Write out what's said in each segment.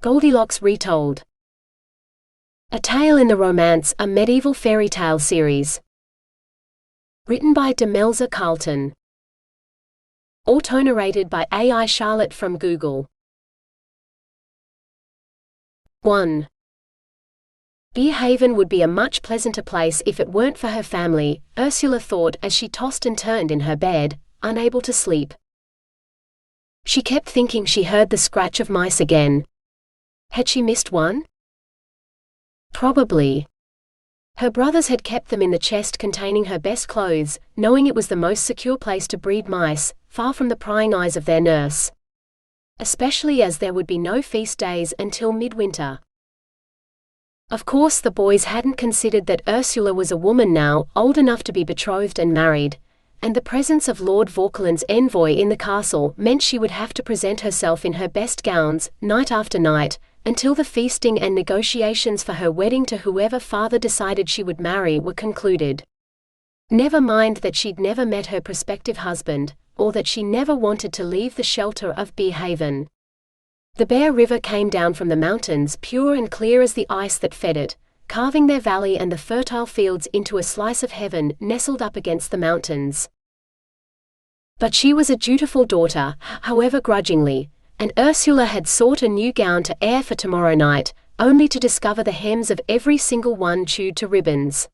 Goldilocks Retold. A Tale in the Romance, a Medieval Fairytale series. Written by Demelza Carlton. Autonarrated by AI Charlotte from Google. 1. Beerhaven would be a much pleasanter place if it weren't for her family, Ursula thought as she tossed and turned in her bed, unable to sleep. She kept thinking she heard the scratch of mice again. Had she missed one? Probably. Her brothers had kept them in the chest containing her best clothes, knowing it was the most secure place to breed mice, far from the prying eyes of their nurse. Especially as there would be no feast days until midwinter. Of course the boys hadn't considered that Ursula was a woman now, old enough to be betrothed and married, and the presence of Lord Vauquelin's envoy in the castle meant she would have to present herself in her best gowns, night after night, until the feasting and negotiations for her wedding to whoever father decided she would marry were concluded. Never mind that she'd never met her prospective husband, or that she never wanted to leave the shelter of Beerhaven. The Bear River came down from the mountains pure and clear as the ice that fed it, carving their valley and the fertile fields into a slice of heaven nestled up against the mountains. But she was a dutiful daughter, however grudgingly, and Ursula had sought a new gown to air for tomorrow night, only to discover the hems of every single one chewed to ribbons.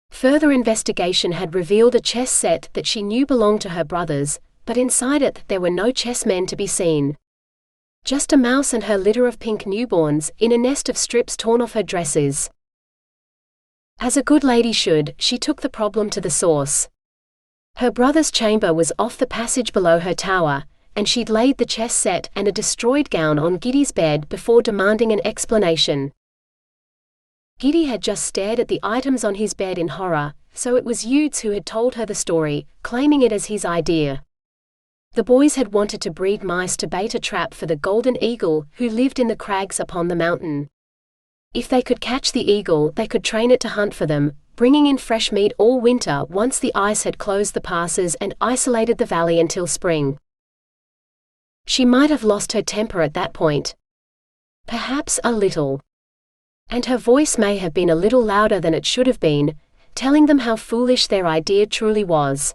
Further investigation had revealed a chess set that she knew belonged to her brothers, but inside it there were no chessmen to be seen. Just a mouse and her litter of pink newborns, in a nest of strips torn off her dresses. As a good lady should, she took the problem to the source. Her brother's chamber was off the passage below her tower, and she'd laid the chess set and a destroyed gown on Giddy's bed before demanding an explanation. Giddy had just stared at the items on his bed in horror, so it was Utes who had told her the story, claiming it as his idea. The boys had wanted to breed mice to bait a trap for the golden eagle who lived in the crags upon the mountain. If they could catch the eagle, they could train it to hunt for them, bringing in fresh meat all winter once the ice had closed the passes and isolated the valley until spring. She might have lost her temper at that point. Perhaps a little. And her voice may have been a little louder than it should have been, telling them how foolish their idea truly was.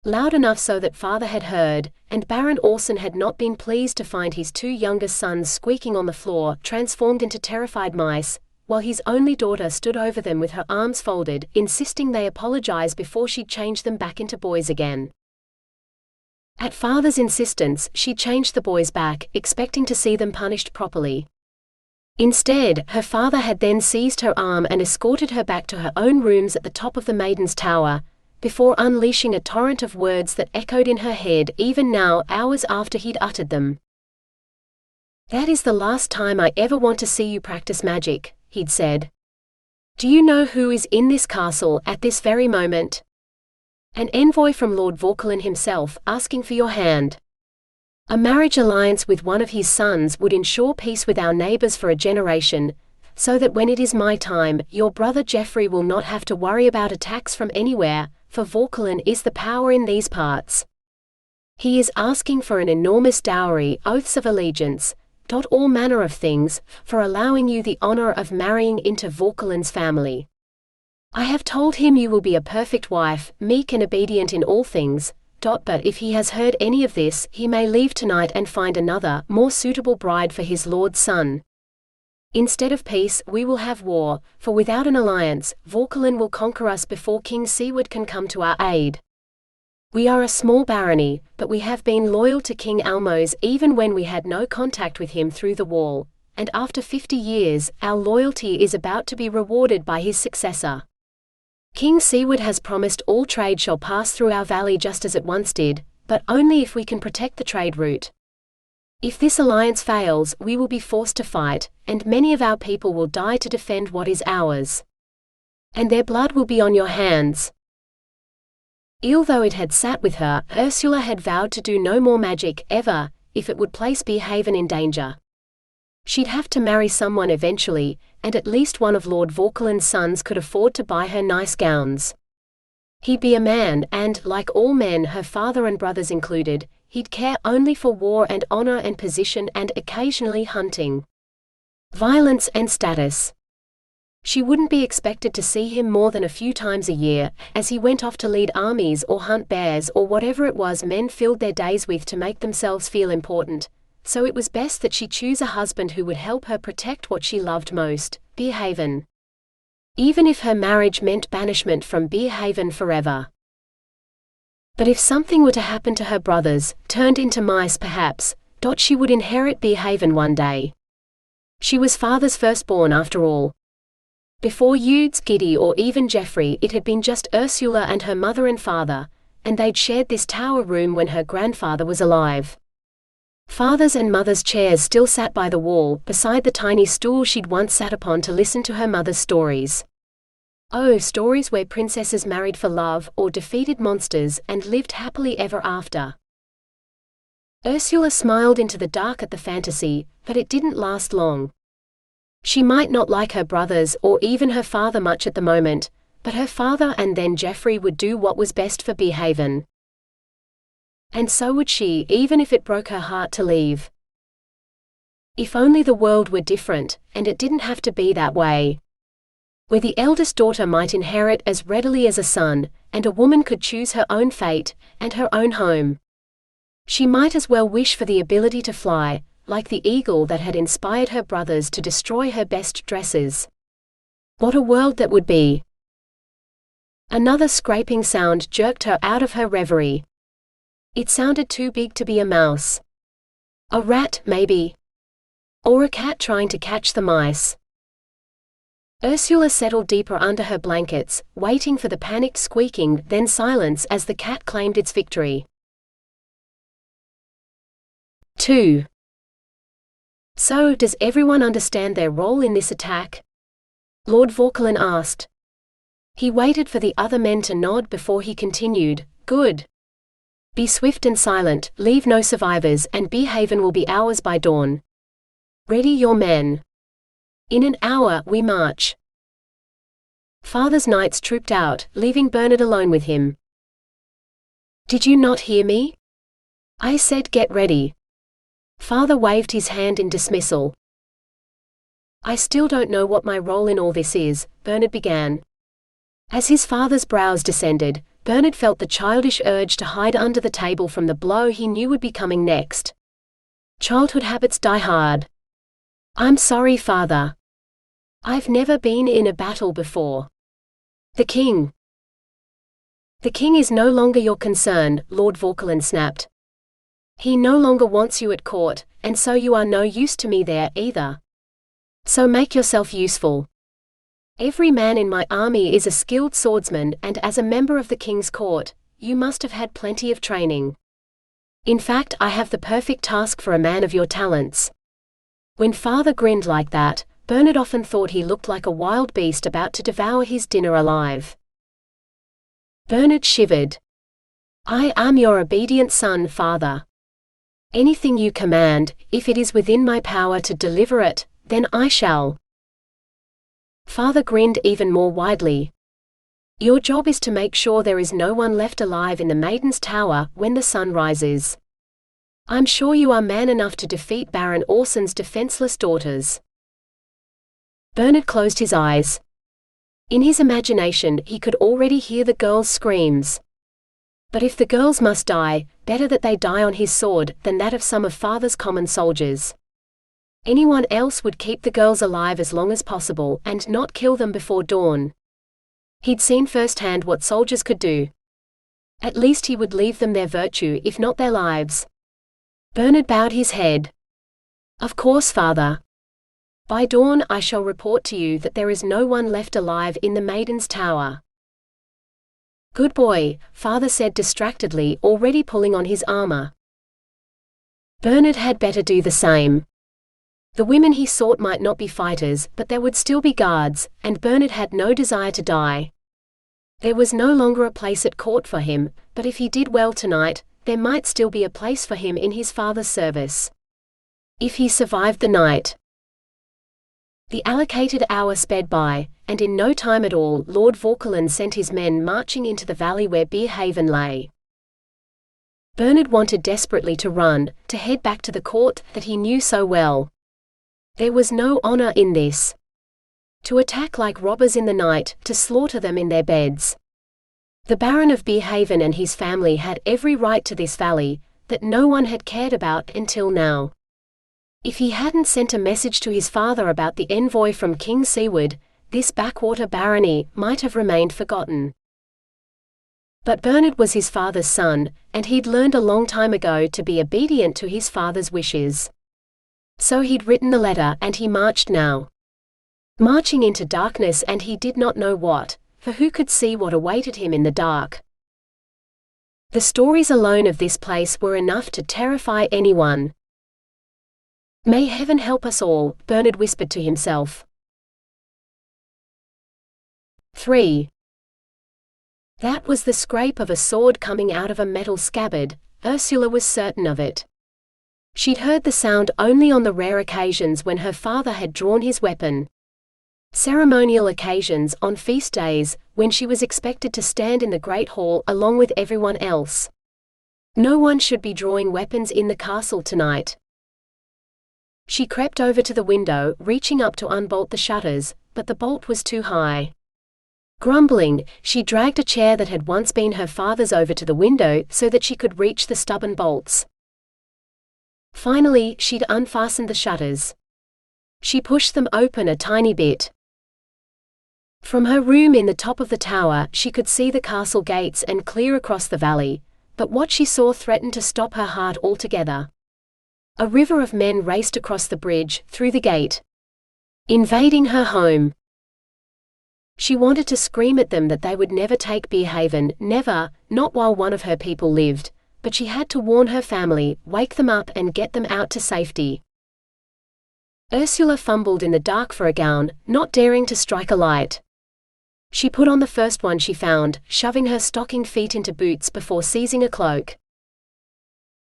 Loud enough so that father had heard, and Baron Orson had not been pleased to find his two youngest sons squeaking on the floor, transformed into terrified mice, while his only daughter stood over them with her arms folded, insisting they apologize before she'd change them back into boys again. At father's insistence, she changed the boys back, expecting to see them punished properly. Instead, her father had then seized her arm and escorted her back to her own rooms at the top of the Maiden's Tower, before unleashing a torrent of words that echoed in her head even now, hours after he'd uttered them. "That is the last time I ever want to see you practice magic," he'd said. "Do you know who is in this castle at this very moment? An envoy from Lord Vauquelin himself, asking for your hand. A marriage alliance with one of his sons would ensure peace with our neighbors for a generation, so that when it is my time, your brother Geoffrey will not have to worry about attacks from anywhere, for Vauquelin is the power in these parts. He is asking for an enormous dowry, oaths of allegiance, all manner of things, for allowing you the honor of marrying into Vauquelin's family. I have told him you will be a perfect wife, meek and obedient in all things, but if he has heard any of this, he may leave tonight and find another, more suitable bride for his lord's son. Instead of peace, we will have war, for without an alliance, Vauquelin will conquer us before King Siward can come to our aid. We are a small barony, but we have been loyal to King Almos even when we had no contact with him through the wall, and after 50 years, our loyalty is about to be rewarded by his successor. King Siward has promised all trade shall pass through our valley just as it once did, but only if we can protect the trade route. If this alliance fails, we will be forced to fight, and many of our people will die to defend what is ours. And their blood will be on your hands." Ill though it had sat with her, Ursula had vowed to do no more magic, ever, if it would place Beerhaven in danger. She'd have to marry someone eventually, and at least one of Lord Vauquelin's sons could afford to buy her nice gowns. He'd be a man, and, like all men, her father and brothers included, he'd care only for war and honor and position and occasionally hunting. Violence and status. She wouldn't be expected to see him more than a few times a year, as he went off to lead armies or hunt bears or whatever it was men filled their days with to make themselves feel important, so it was best that she choose a husband who would help her protect what she loved most, Beerhaven. Even if her marriage meant banishment from Beerhaven forever. But if something were to happen to her brothers, turned into mice perhaps, she would inherit Beerhaven one day. She was father's firstborn after all. Before Eudes, Giddy or even Geoffrey it had been just Ursula and her mother and father, and they'd shared this tower room when her grandfather was alive. Father's and mother's chairs still sat by the wall, beside the tiny stool she'd once sat upon to listen to her mother's stories. Oh, stories where princesses married for love, or defeated monsters, and lived happily ever after. Ursula smiled into the dark at the fantasy, but it didn't last long. She might not like her brothers or even her father much at the moment, but her father and then Geoffrey would do what was best for Beerhaven. And so would she, even if it broke her heart to leave. If only the world were different, and it didn't have to be that way. Where the eldest daughter might inherit as readily as a son, and a woman could choose her own fate, and her own home. She might as well wish for the ability to fly, like the eagle that had inspired her brothers to destroy her best dresses. What a world that would be! Another scraping sound jerked her out of her reverie. It sounded too big to be a mouse. A rat, maybe. Or a cat trying to catch the mice. Ursula settled deeper under her blankets, waiting for the panicked squeaking, then silence as the cat claimed its victory. 2. So, does everyone understand their role in this attack? Lord Vauquelin asked. He waited for the other men to nod before he continued, Good. Be swift and silent, leave no survivors, and Beerhaven will be ours by dawn. Ready your men. In an hour we march. Father's knights trooped out, leaving Bernard alone with him. Did you not hear me? I said get ready. Father waved his hand in dismissal. I still don't know what my role in all this is, Bernard began. As his father's brows descended, Bernard felt the childish urge to hide under the table from the blow he knew would be coming next. Childhood habits die hard. I'm sorry, Father. I've never been in a battle before. The king. The king is no longer your concern, Lord Vauquelin snapped. He no longer wants you at court, and so you are no use to me there either. So make yourself useful. Every man in my army is a skilled swordsman, and as a member of the king's court, you must have had plenty of training. In fact, I have the perfect task for a man of your talents. When Father grinned like that, Bernard often thought he looked like a wild beast about to devour his dinner alive. Bernard shivered. I am your obedient son, Father. Anything you command, if it is within my power to deliver it, then I shall. Father grinned even more widely. Your job is to make sure there is no one left alive in the Maiden's Tower when the sun rises. I'm sure you are man enough to defeat Baron Orson's defenseless daughters. Bernard closed his eyes. In his imagination he could already hear the girls' screams. But if the girls must die, better that they die on his sword than that of some of Father's common soldiers. Anyone else would keep the girls alive as long as possible and not kill them before dawn. He'd seen firsthand what soldiers could do. At least he would leave them their virtue if not their lives. Bernard bowed his head. Of course, Father. By dawn I shall report to you that there is no one left alive in the Maiden's Tower. Good boy, Father said distractedly, already pulling on his armor. Bernard had better do the same. The women he sought might not be fighters, but there would still be guards, and Bernard had no desire to die. There was no longer a place at court for him, but if he did well tonight, there might still be a place for him in his father's service. If he survived the night. The allocated hour sped by, and in no time at all Lord Vauquelin sent his men marching into the valley where Beerhaven lay. Bernard wanted desperately to run, to head back to the court that he knew so well. There was no honor in this. To attack like robbers in the night, to slaughter them in their beds. The Baron of Beerhaven and his family had every right to this valley, that no one had cared about until now. If he hadn't sent a message to his father about the envoy from King Seward, this backwater barony might have remained forgotten. But Bernard was his father's son, and he'd learned a long time ago to be obedient to his father's wishes. So he'd written the letter and he marched now. Marching into darkness, and he did not know what, for who could see what awaited him in the dark? The stories alone of this place were enough to terrify anyone. May heaven help us all, Bernard whispered to himself. 3. That was the scrape of a sword coming out of a metal scabbard. Ursula was certain of it. She'd heard the sound only on the rare occasions when her father had drawn his weapon. Ceremonial occasions, on feast days, when she was expected to stand in the great hall along with everyone else. No one should be drawing weapons in the castle tonight. She crept over to the window, reaching up to unbolt the shutters, but the bolt was too high. Grumbling, she dragged a chair that had once been her father's over to the window so that she could reach the stubborn bolts. Finally, she'd unfastened the shutters. She pushed them open a tiny bit. From her room in the top of the tower, she could see the castle gates and clear across the valley, but what she saw threatened to stop her heart altogether. A river of men raced across the bridge, through the gate. Invading her home. She wanted to scream at them that they would never take Beerhaven, never, not while one of her people lived, but she had to warn her family, wake them up and get them out to safety. Ursula fumbled in the dark for a gown, not daring to strike a light. She put on the first one she found, shoving her stocking feet into boots before seizing a cloak.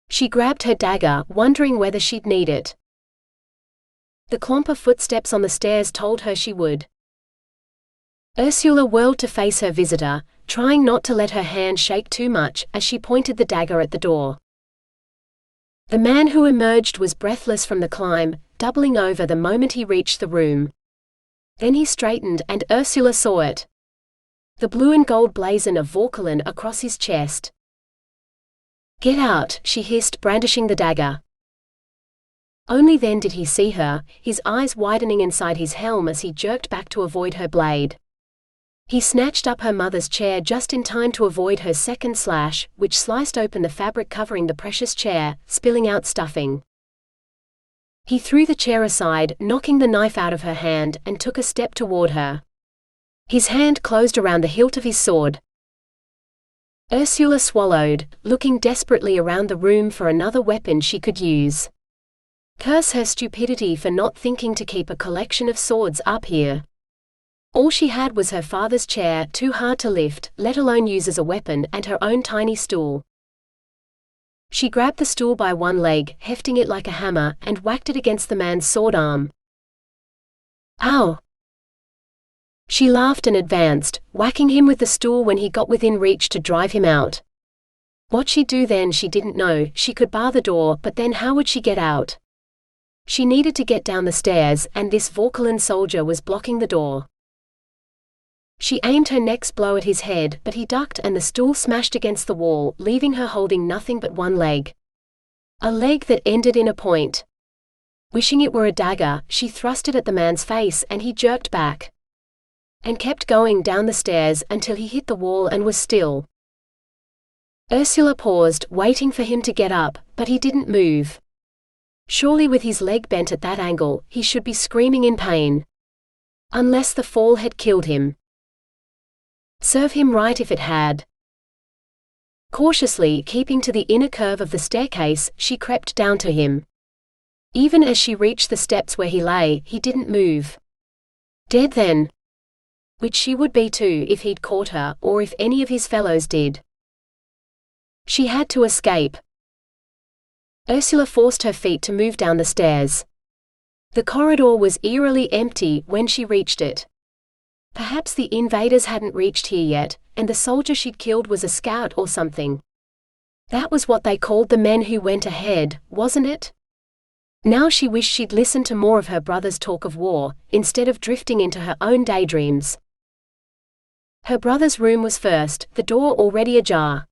She grabbed her dagger, wondering whether she'd need it. The clomp of footsteps on the stairs told her she would. Ursula whirled to face her visitor, trying not to let her hand shake too much as she pointed the dagger at the door. The man who emerged was breathless from the climb, doubling over the moment he reached the room. Then he straightened and Ursula saw it. The blue and gold blazon of Vauquelin across his chest. "Get out," she hissed, brandishing the dagger. Only then did he see her, his eyes widening inside his helm as he jerked back to avoid her blade. He snatched up her mother's chair just in time to avoid her second slash, which sliced open the fabric covering the precious chair, spilling out stuffing. He threw the chair aside, knocking the knife out of her hand, and took a step toward her. His hand closed around the hilt of his sword. Ursula swallowed, looking desperately around the room for another weapon she could use. Curse her stupidity for not thinking to keep a collection of swords up here. All she had was her father's chair, too hard to lift, let alone use as a weapon, and her own tiny stool. She grabbed the stool by one leg, hefting it like a hammer, and whacked it against the man's sword arm. "Ow!" She laughed and advanced, whacking him with the stool when he got within reach to drive him out. What she'd do then she didn't know. She could bar the door, but then how would she get out? She needed to get down the stairs, and this Vauquelin soldier was blocking the door. She aimed her next blow at his head, but he ducked and the stool smashed against the wall, leaving her holding nothing but one leg. A leg that ended in a point. Wishing it were a dagger, she thrust it at the man's face and he jerked back. And kept going down the stairs until he hit the wall and was still. Ursula paused, waiting for him to get up, but he didn't move. Surely with his leg bent at that angle, he should be screaming in pain. Unless the fall had killed him. Serve him right if it had. Cautiously, keeping to the inner curve of the staircase, she crept down to him. Even as she reached the steps where he lay, he didn't move. Dead then. Which she would be too if he'd caught her, or if any of his fellows did. She had to escape. Ursula forced her feet to move down the stairs. The corridor was eerily empty when she reached it. Perhaps the invaders hadn't reached here yet, and the soldier she'd killed was a scout or something. That was what they called the men who went ahead, wasn't it? Now she wished she'd listened to more of her brother's talk of war, instead of drifting into her own daydreams. Her brother's room was first, the door already ajar.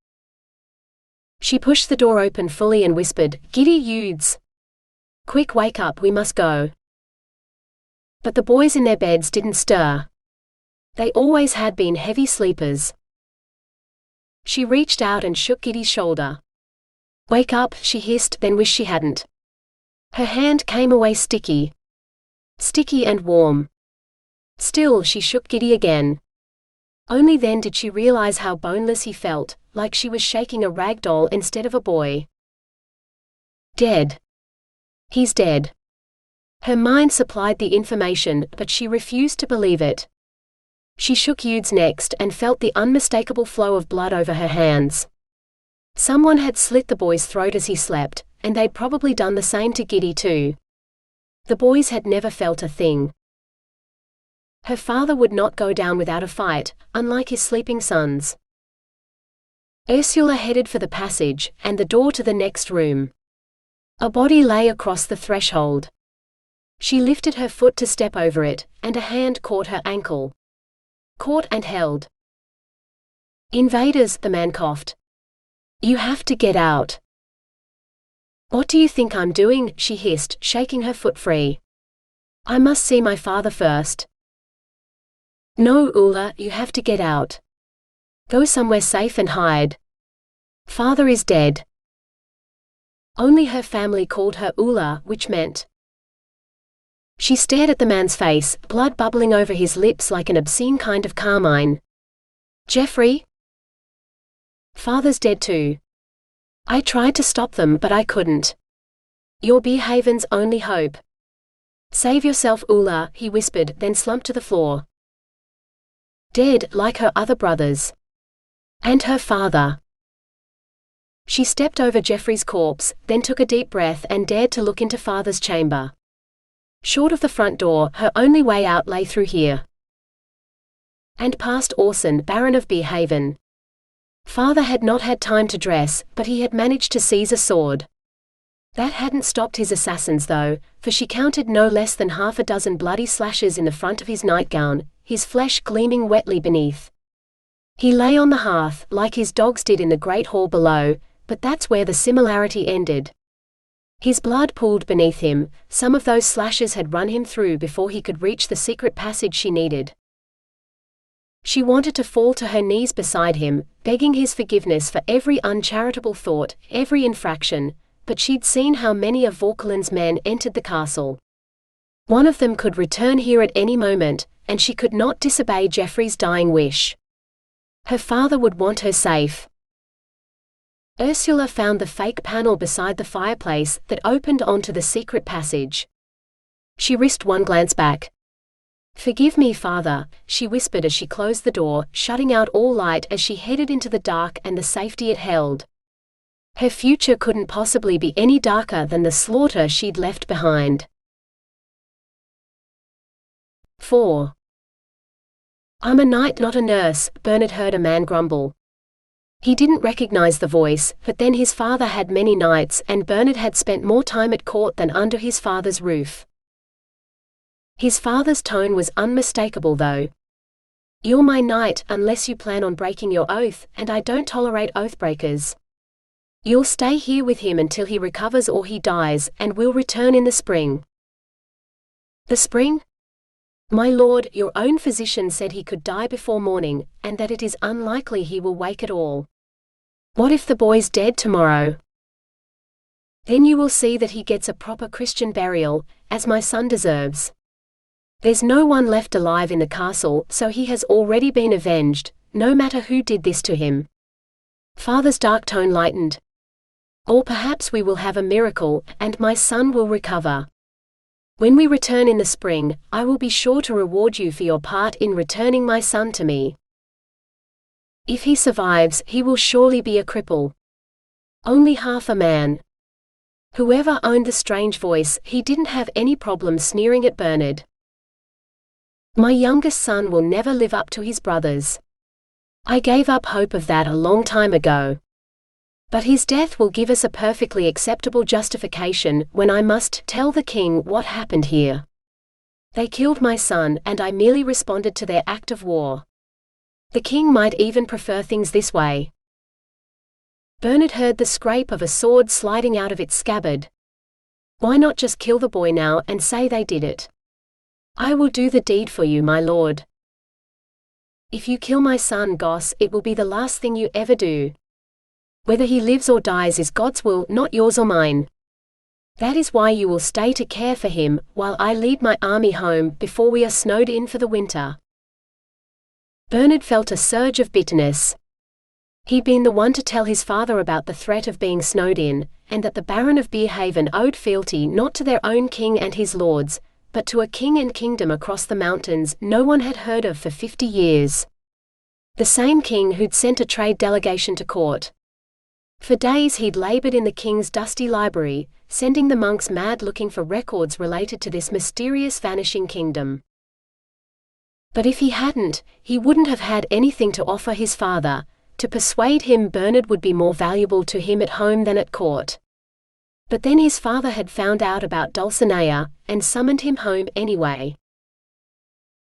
She pushed the door open fully and whispered, "Giddy youths! Quick, wake up, we must go." But the boys in their beds didn't stir. They always had been heavy sleepers. She reached out and shook Giddy's shoulder. "Wake up," she hissed, then wished she hadn't. Her hand came away sticky. Sticky and warm. Still, she shook Giddy again. Only then did she realize how boneless he felt, like she was shaking a rag doll instead of a boy. Dead. He's dead. Her mind supplied the information, but she refused to believe it. She shook Yude's next and felt the unmistakable flow of blood over her hands. Someone had slit the boy's throat as he slept, and they'd probably done the same to Giddy too. The boys had never felt a thing. Her father would not go down without a fight, unlike his sleeping sons. Ursula headed for the passage, and the door to the next room. A body lay across the threshold. She lifted her foot to step over it, and a hand caught her ankle. Caught and held. "Invaders," the man coughed. "You have to get out." "What do you think I'm doing?" she hissed, shaking her foot free. "I must see my father first." "No, Ulla, you have to get out. Go somewhere safe and hide. Father is dead." Only her family called her Ulla, which meant. She stared at the man's face, blood bubbling over his lips like an obscene kind of carmine. "Jeffrey? Father's dead too. I tried to stop them but I couldn't. You're Behaven's only hope. Save yourself, Ulla," he whispered, then slumped to the floor. Dead, like her other brothers. And her father. She stepped over Jeffrey's corpse, then took a deep breath and dared to look into Father's chamber. Short of the front door, her only way out lay through here. And past Orson, Baron of Behaven. Father had not had time to dress, but he had managed to seize a sword. That hadn't stopped his assassins though, for she counted no less than half a dozen bloody slashes in the front of his nightgown, his flesh gleaming wetly beneath. He lay on the hearth, like his dogs did in the great hall below, but that's where the similarity ended. His blood pooled beneath him, some of those slashes had run him through before he could reach the secret passage she needed. She wanted to fall to her knees beside him, begging his forgiveness for every uncharitable thought, every infraction, but she'd seen how many of Vauquelin's men entered the castle. One of them could return here at any moment, and she could not disobey Jeffrey's dying wish. Her father would want her safe. Ursula found the fake panel beside the fireplace that opened onto the secret passage. She risked one glance back. "Forgive me, Father," she whispered as she closed the door, shutting out all light as she headed into the dark and the safety it held. Her future couldn't possibly be any darker than the slaughter she'd left behind. 4. "I'm a knight, not a nurse," Bernard heard a man grumble. He didn't recognize the voice, but then his father had many knights and Bernard had spent more time at court than under his father's roof. His father's tone was unmistakable though. "You're my knight unless you plan on breaking your oath, and I don't tolerate oathbreakers. You'll stay here with him until he recovers or he dies, and we'll return in the spring." "The spring? My lord, your own physician said he could die before morning, and that it is unlikely he will wake at all. What if the boy's dead tomorrow? Then you will see that he gets a proper Christian burial, as my son deserves. There's no one left alive in the castle, so he has already been avenged, no matter who did this to him." Father's dark tone lightened. "Or perhaps we will have a miracle, and my son will recover. When we return in the spring, I will be sure to reward you for your part in returning my son to me. If he survives, he will surely be a cripple. Only half a man." Whoever owned the strange voice, he didn't have any problem sneering at Bernard. "My youngest son will never live up to his brothers. I gave up hope of that a long time ago. But his death will give us a perfectly acceptable justification when I must tell the king what happened here. They killed my son, and I merely responded to their act of war. The king might even prefer things this way." Bernard heard the scrape of a sword sliding out of its scabbard. "Why not just kill the boy now and say they did it? I will do the deed for you, my lord. If you kill my son, Goss, it will be the last thing you ever do. Whether he lives or dies is God's will, not yours or mine. That is why you will stay to care for him, while I lead my army home before we are snowed in for the winter." Bernard felt a surge of bitterness. He'd been the one to tell his father about the threat of being snowed in, and that the Baron of Beerhaven owed fealty not to their own king and his lords, but to a king and kingdom across the mountains no one had heard of for 50 years. The same king who'd sent a trade delegation to court. For days he'd labored in the king's dusty library, sending the monks mad looking for records related to this mysterious vanishing kingdom. But if he hadn't, he wouldn't have had anything to offer his father. To persuade him Bernard would be more valuable to him at home than at court. But then his father had found out about Dulcinea, and summoned him home anyway.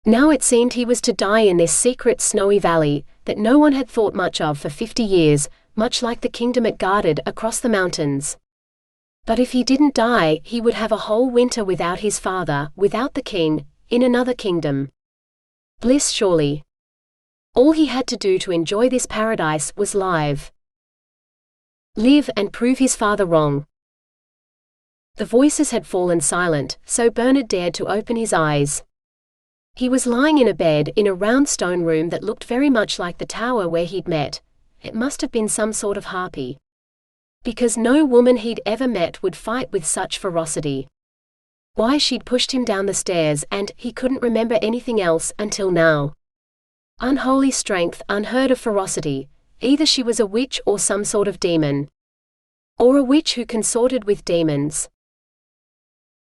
Now it seemed he was to die in this secret snowy valley, that no one had thought much of for 50 years, much like the kingdom it guarded across the mountains. But if he didn't die, he would have a whole winter without his father, without the king, in another kingdom. Bliss, surely. All he had to do to enjoy this paradise was live and prove his father wrong. The voices had fallen silent, so Bernard dared to open his eyes. He was lying in a bed in a round stone room that looked very much like the tower where he'd met. It must have been some sort of harpy. Because no woman he'd ever met would fight with such ferocity. Why, she'd pushed him down the stairs, and he couldn't remember anything else until now. Unholy strength, unheard of ferocity. Either she was a witch or some sort of demon. Or a witch who consorted with demons.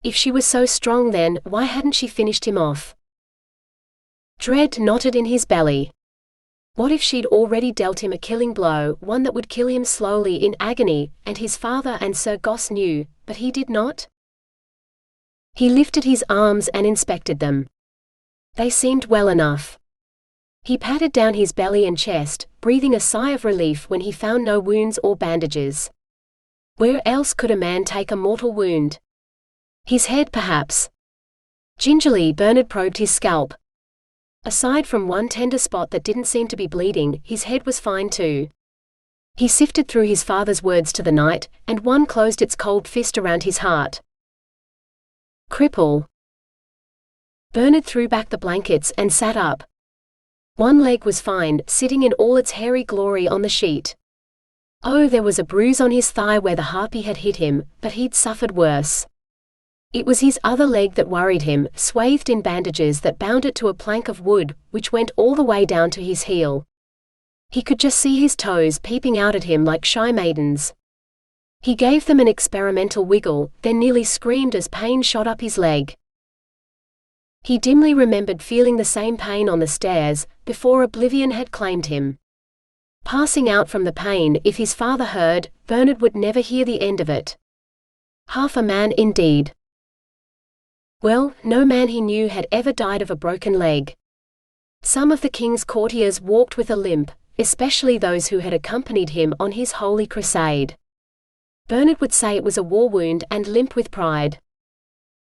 If she was so strong, then why hadn't she finished him off? Dread knotted in his belly. What if she'd already dealt him a killing blow, one that would kill him slowly in agony, and his father and Sir Goss knew, but he did not? He lifted his arms and inspected them. They seemed well enough. He patted down his belly and chest, breathing a sigh of relief when he found no wounds or bandages. Where else could a man take a mortal wound? His head, perhaps. Gingerly Bernard probed his scalp. Aside from one tender spot that didn't seem to be bleeding, his head was fine too. He sifted through his father's words to the night, and one closed its cold fist around his heart. Cripple. Bernard threw back the blankets and sat up. One leg was fine, sitting in all its hairy glory on the sheet. Oh, there was a bruise on his thigh where the harpy had hit him, but he'd suffered worse. It was his other leg that worried him, swathed in bandages that bound it to a plank of wood, which went all the way down to his heel. He could just see his toes peeping out at him like shy maidens. He gave them an experimental wiggle, then nearly screamed as pain shot up his leg. He dimly remembered feeling the same pain on the stairs, before oblivion had claimed him. Passing out from the pain, if his father heard, Bernard would never hear the end of it. Half a man indeed. Well, no man he knew had ever died of a broken leg. Some of the king's courtiers walked with a limp, especially those who had accompanied him on his holy crusade. Bernard would say it was a war wound and limp with pride.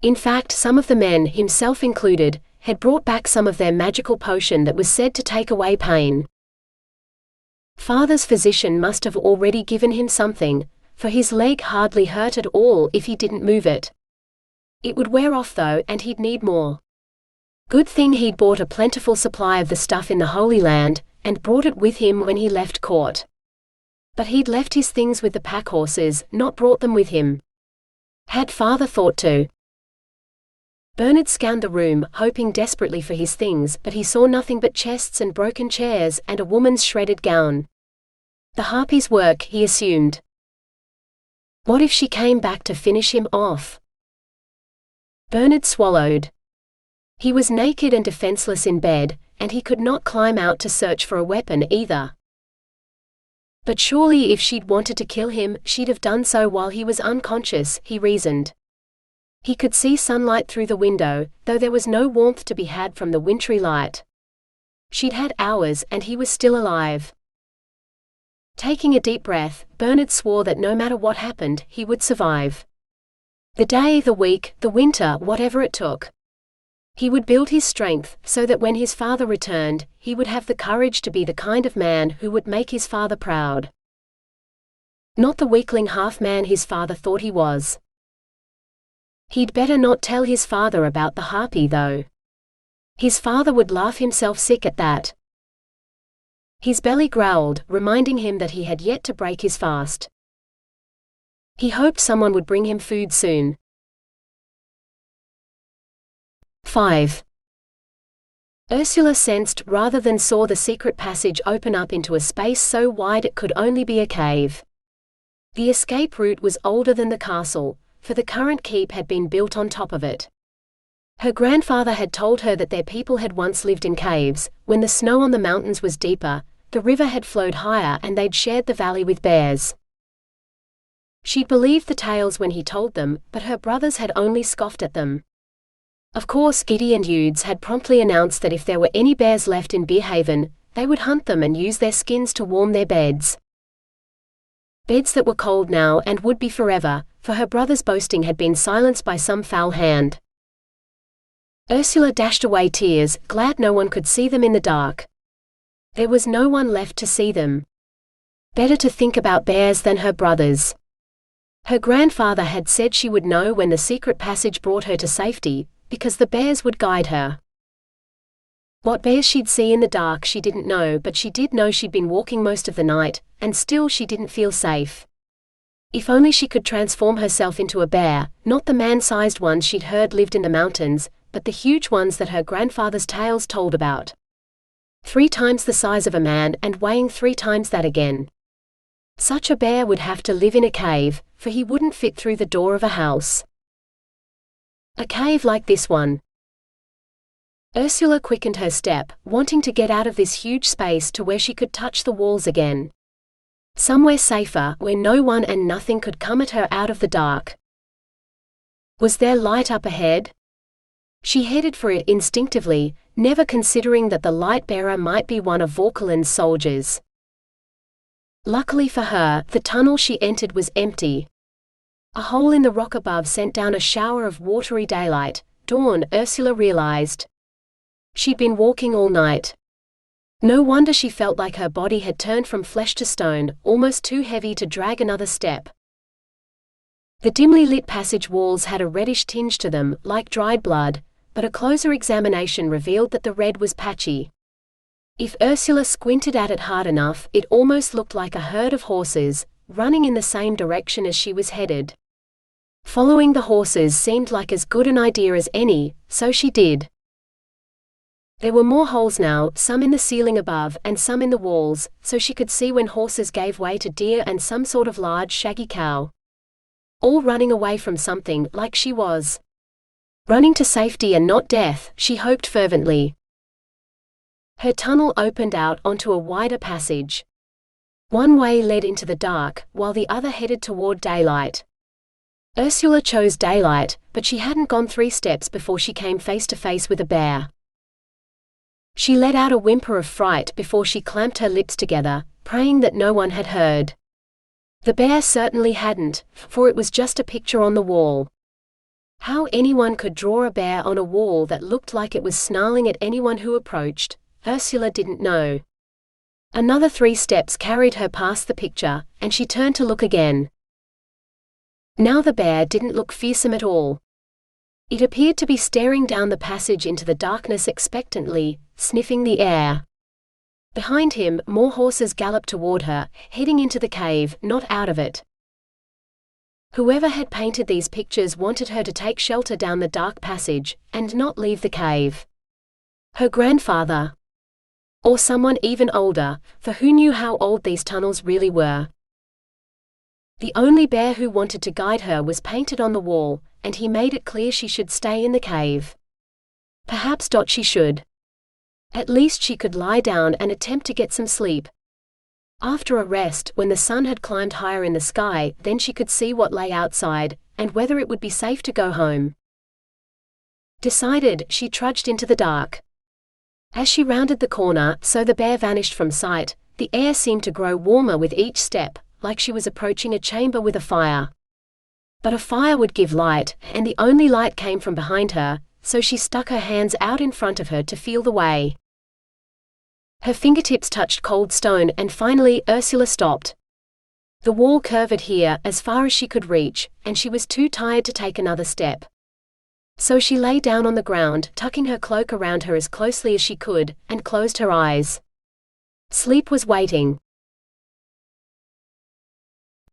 In fact, some of the men, himself included, had brought back some of their magical potion that was said to take away pain. Father's physician must have already given him something, for his leg hardly hurt at all if he didn't move it. It would wear off though, and he'd need more. Good thing he'd bought a plentiful supply of the stuff in the Holy Land, and brought it with him when he left court. But he'd left his things with the pack horses, not brought them with him. Had father thought to? Bernard scanned the room, hoping desperately for his things, but he saw nothing but chests and broken chairs, and a woman's shredded gown. The harpy's work, he assumed. What if she came back to finish him off? Bernard swallowed. He was naked and defenseless in bed, and he could not climb out to search for a weapon either. But surely if she'd wanted to kill him, she'd have done so while he was unconscious, he reasoned. He could see sunlight through the window, though there was no warmth to be had from the wintry light. She'd had hours, and he was still alive. Taking a deep breath, Bernard swore that no matter what happened, he would survive. The day, the week, the winter, whatever it took. He would build his strength, so that when his father returned, he would have the courage to be the kind of man who would make his father proud. Not the weakling half-man his father thought he was. He'd better not tell his father about the harpy, though. His father would laugh himself sick at that. His belly growled, reminding him that he had yet to break his fast. He hoped someone would bring him food soon. 5. Ursula sensed rather than saw the secret passage open up into a space so wide it could only be a cave. The escape route was older than the castle, for the current keep had been built on top of it. Her grandfather had told her that their people had once lived in caves. When the snow on the mountains was deeper, the river had flowed higher and they'd shared the valley with bears. She'd believed the tales when he told them, but her brothers had only scoffed at them. Of course, Giddy and Eudes had promptly announced that if there were any bears left in Beerhaven, they would hunt them and use their skins to warm their beds. Beds that were cold now and would be forever, for her brother's boasting had been silenced by some foul hand. Ursula dashed away tears, glad no one could see them in the dark. There was no one left to see them. Better to think about bears than her brothers. Her grandfather had said she would know when the secret passage brought her to safety, because the bears would guide her. What bears she'd see in the dark she didn't know, but she did know she'd been walking most of the night, and still she didn't feel safe. If only she could transform herself into a bear, not the man-sized ones she'd heard lived in the mountains, but the huge ones that her grandfather's tales told about. 3 times the size of a man and weighing 3 times that again. Such a bear would have to live in a cave, for he wouldn't fit through the door of a house. A cave like this one. Ursula quickened her step, wanting to get out of this huge space to where she could touch the walls again. Somewhere safer, where no one and nothing could come at her out of the dark. Was there light up ahead? She headed for it instinctively, never considering that the light-bearer might be one of Vauquelin's soldiers. Luckily for her, the tunnel she entered was empty. A hole in the rock above sent down a shower of watery daylight. Dawn, Ursula realized. She'd been walking all night. No wonder she felt like her body had turned from flesh to stone, almost too heavy to drag another step. The dimly lit passage walls had a reddish tinge to them, like dried blood, but a closer examination revealed that the red was patchy. If Ursula squinted at it hard enough, it almost looked like a herd of horses, running in the same direction as she was headed. Following the horses seemed like as good an idea as any, so she did. There were more holes now, some in the ceiling above and some in the walls, so she could see when horses gave way to deer and some sort of large shaggy cow. All running away from something, like she was. Running to safety and not death, she hoped fervently. Her tunnel opened out onto a wider passage. One way led into the dark, while the other headed toward daylight. Ursula chose daylight, but she hadn't gone 3 steps before she came face to face with a bear. She let out a whimper of fright before she clamped her lips together, praying that no one had heard. The bear certainly hadn't, for it was just a picture on the wall. How anyone could draw a bear on a wall that looked like it was snarling at anyone who approached, Ursula didn't know. Another 3 steps carried her past the picture, and she turned to look again. Now the bear didn't look fearsome at all. It appeared to be staring down the passage into the darkness expectantly, sniffing the air. Behind him, more horses galloped toward her, heading into the cave, not out of it. Whoever had painted these pictures wanted her to take shelter down the dark passage, and not leave the cave. Her grandfather. Or someone even older, for who knew how old these tunnels really were. The only bear who wanted to guide her was painted on the wall, and he made it clear she should stay in the cave. Perhaps she should. At least she could lie down and attempt to get some sleep. After a rest, when the sun had climbed higher in the sky, then she could see what lay outside, and whether it would be safe to go home. Decided, she trudged into the dark. As she rounded the corner, so the bear vanished from sight, the air seemed to grow warmer with each step, like she was approaching a chamber with a fire. But a fire would give light, and the only light came from behind her, so she stuck her hands out in front of her to feel the way. Her fingertips touched cold stone, and finally, Ursula stopped. The wall curved here, as far as she could reach, and she was too tired to take another step. So she lay down on the ground, tucking her cloak around her as closely as she could, and closed her eyes. Sleep was waiting.